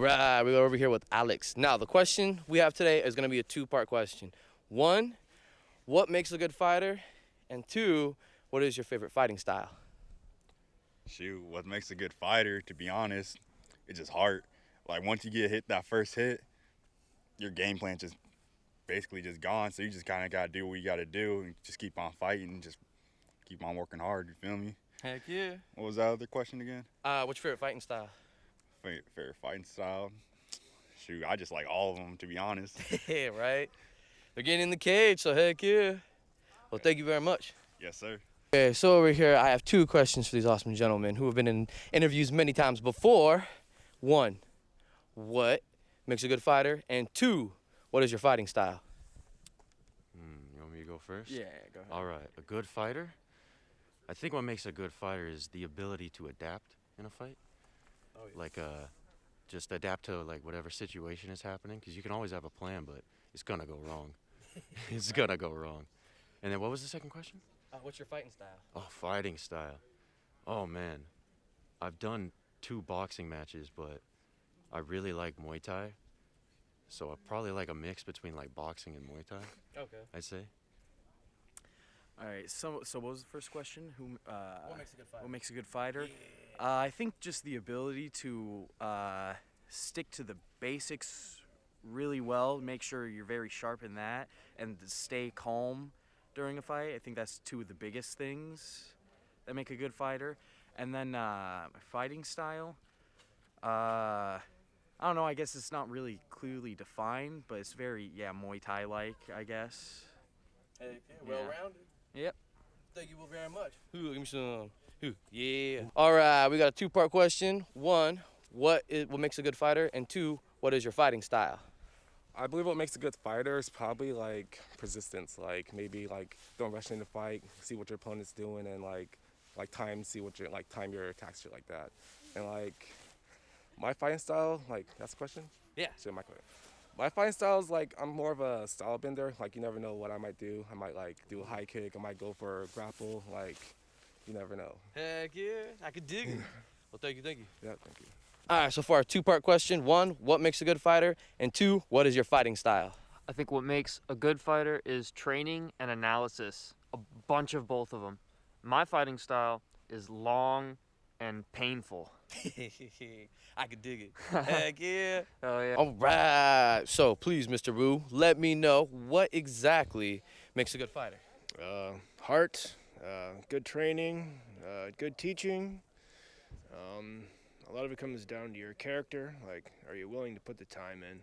right, we go over here with Alex. Now, the question we have today is going to be a two-part question. One, what makes a good fighter? And two, what is your favorite fighting style? Shoot, what makes a good fighter, to be honest, it's just heart. Like, once you get hit that first hit, your game plan just basically just gone. So you just kind of got to do what you got to do and just keep on fighting and just keep on working hard, you feel me? Heck yeah. What was that other question again? What's your favorite fighting style? Favorite fighting style? Shoot, I just like all of them, to be honest. Yeah, right? They're getting in the cage, so heck yeah. Well, thank you very much. Yes, sir. Okay, so over here, I have two questions for these awesome gentlemen who have been in interviews many times before. One, what makes a good fighter? And two, what is your fighting style? You want me to go first? Yeah, go ahead. All right, a good fighter? I think what makes a good fighter is the ability to adapt in a fight. Oh, yeah. Like, just adapt to, like, whatever situation is happening, because you can always have a plan, but it's going to go wrong. It's going to go wrong. And then what was the second question? What's your fighting style? Oh, fighting style. Oh, man. I've done 2 boxing matches, but I really like Muay Thai. So I probably like a mix between, like, boxing and Muay Thai, Okay. I'd say. All right, so what was the first question? What makes a good fighter? What makes a good fighter? Yeah. I think just the ability to stick to the basics really well, make sure you're very sharp in that, and to stay calm during a fight. I think that's 2 of the biggest things that make a good fighter. And then my fighting style, I don't know, I guess it's not really clearly defined, but it's very, Muay Thai-like, I guess. Hey, well-rounded. Yep. Thank you very much. Ooh, give me some. Ooh, yeah. All right, we got a two-part question. One, what makes a good fighter? And two, what is your fighting style? I believe what makes a good fighter is probably like persistence. Like maybe like don't rush into the fight, see what your opponent's doing, and like see what your time your attacks, shit like that. And like my fighting style, like that's the question. Yeah. My fighting style is like I'm more of a style bender. Like you never know what I might do. I might like do a high kick. I might go for a grapple. Like you never know. Heck yeah, I could dig it. Well, thank you. Yeah, thank you. All right, so for our two-part question, one, what makes a good fighter? And two, what is your fighting style? I think what makes a good fighter is training and analysis, a bunch of both of them. My fighting style is long and painful. I could dig it. Heck yeah. Oh, yeah. All right, so please, Mr. Wu, let me know what exactly makes a good fighter. Heart, good training, good teaching. A lot of it comes down to your character. Like, are you willing to put the time in?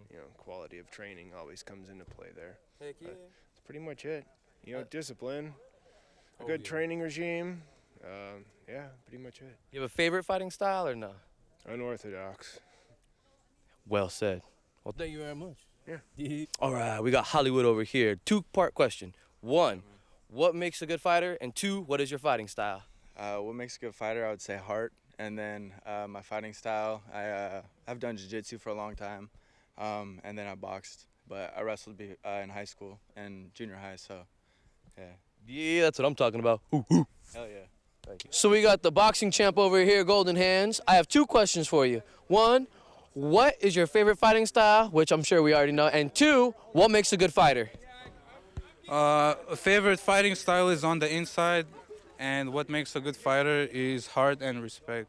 You know, quality of training always comes into play there. Heck yeah. That's pretty much it. You know, discipline, a good training regime. Yeah, pretty much it. You have a favorite fighting style or no? Unorthodox. Well said. Well, thank you very much. Yeah. All right, we got Hollywood over here. Two-part question. One, what makes a good fighter? And two, what is your fighting style? What makes a good fighter, I would say heart. And then my fighting style, I've done jiu-jitsu for a long time, and then I boxed. But I wrestled in high school and junior high, so yeah. Yeah, that's what I'm talking about. Ooh, ooh. Hell yeah. Thank you. So we got the boxing champ over here, Golden Hands. I have two questions for you. One, what is your favorite fighting style, which I'm sure we already know? And two, what makes a good fighter? A favorite fighting style is on the inside, and what makes a good fighter is heart and respect.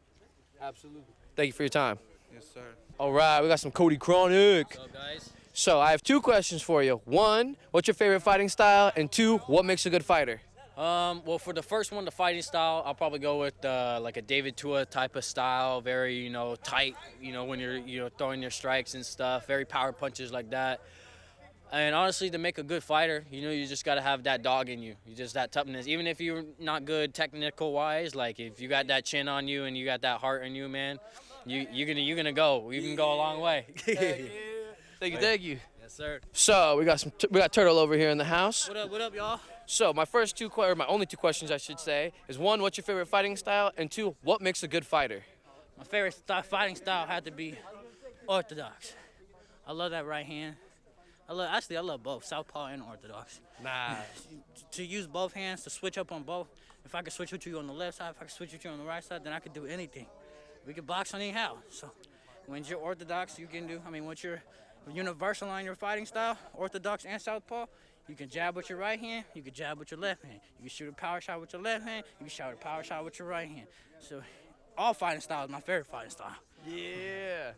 Absolutely. Thank you for your time. Yes, sir. All right, we got some Cody Chronic. What's up, guys? So I have two questions for you. One, what's your favorite fighting style? And two, what makes a good fighter? Well, for the first one, the fighting style, I'll probably go with like a David Tua type of style, very, tight, when you're, throwing your strikes and stuff, very power punches like that. And honestly, to make a good fighter, you just got to have that dog in you. You just that toughness. Even if you're not good technical-wise, like if you got that chin on you and you got that heart in you, man, you're gonna go. You can go a long way. Thank you. Yes, sir. So we got Turtle over here in the house. What up, y'all? So my only two questions I should say is one, what's your favorite fighting style? And two, what makes a good fighter? My favorite fighting style had to be orthodox. I love that right hand. I love both, southpaw and orthodox. Nah. To use both hands, to switch up on both. If I could switch with you on the left side, if I could switch with you on the right side, then I could do anything. We could box on anyhow. So When you're orthodox, you can do, once you're universal on your fighting style, orthodox and southpaw, you can jab with your right hand, you can jab with your left hand. You can shoot a power shot with your left hand, you can shoot a power shot with your right hand. So all fighting style is my favorite fighting style. Yeah.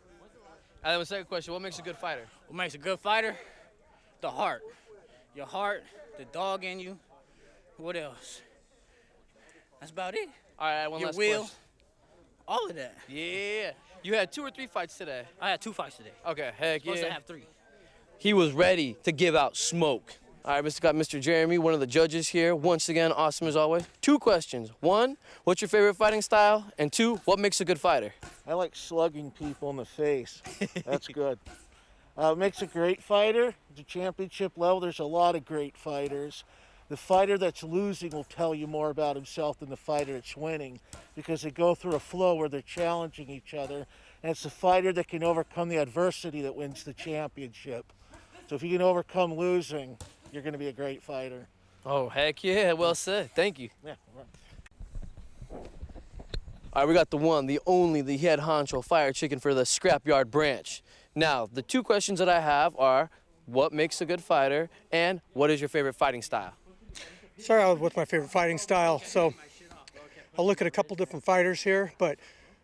And then the second question, what makes a good fighter? What makes a good fighter? The heart. Your heart, the dog in you. What else? That's about it. All right, one your last will. question. All of that. Yeah. You had 2 or 3 fights today? I had 2 fights today. Okay, heck Supposed yeah. to have 3. He was ready to give out smoke. All right, got Mr. Jeremy, one of the judges here. Once again, awesome as always. 2 questions. 1, what's your favorite fighting style? And 2, what makes a good fighter? I like slugging people in the face. That's good. Makes a great fighter. The championship level, there's a lot of great fighters. The fighter that's losing will tell you more about himself than the fighter that's winning, because they go through a flow where they're challenging each other, and it's the fighter that can overcome the adversity that wins the championship. So if you can overcome losing, you're going to be a great fighter. Oh, heck yeah, well said. Thank you. Yeah. All right, we got the one, the only, the head honcho fire chicken for the Scrapyard branch. Now, the 2 questions that I have are, what makes a good fighter, and what is your favorite fighting style? Start out with my favorite fighting style. So I'll look at a couple different fighters here, but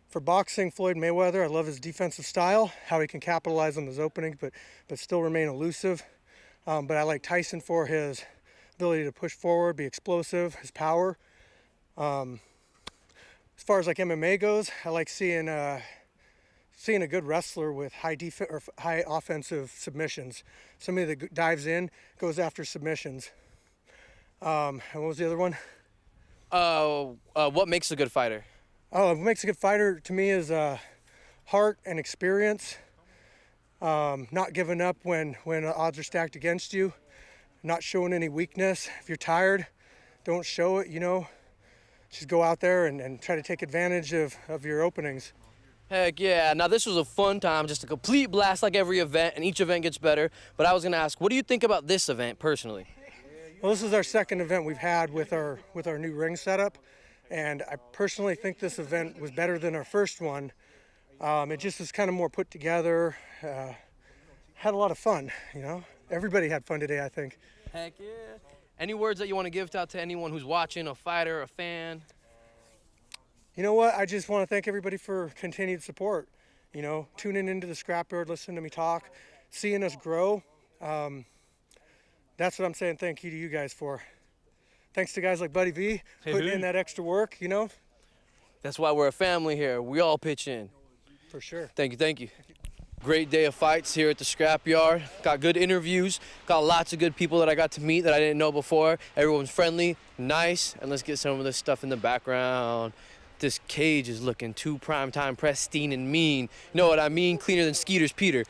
for boxing, Floyd Mayweather, I love his defensive style, how he can capitalize on his openings, but still remain elusive. But I like Tyson for his ability to push forward, be explosive, his power. As far as like MMA goes, I like seeing a good wrestler with high offensive submissions. Somebody that dives in, goes after submissions. And what was the other one? What makes a good fighter? Oh, what makes a good fighter to me is heart and experience. Not giving up when odds are stacked against you. Not showing any weakness. If you're tired, don't show it, Just go out there and try to take advantage of your openings. Heck yeah. Now, this was a fun time, just a complete blast like every event, and each event gets better. But I was going to ask, what do you think about this event personally? Well, this is our second event we've had with our new ring setup, and I personally think this event was better than our first one. It just was kind of more put together. Had a lot of fun, Everybody had fun today, I think. Heck yeah. Any words that you want to give out to anyone who's watching, a fighter, a fan? You know what? I just want to thank everybody for continued support. Tuning into the Scrapyard, listening to me talk, seeing us grow. That's what I'm saying thank you to you guys for. Thanks to guys like BuddyV, putting in that extra work, That's why we're a family here. We all pitch in. For sure. Thank you, thank you. Great day of fights here at the Scrapyard. Got good interviews. Got lots of good people that I got to meet that I didn't know before. Everyone's friendly, nice, and let's get some of this stuff in the background. This cage is looking too primetime, pristine, and mean. You know what I mean? Cleaner than Skeeter's Peter.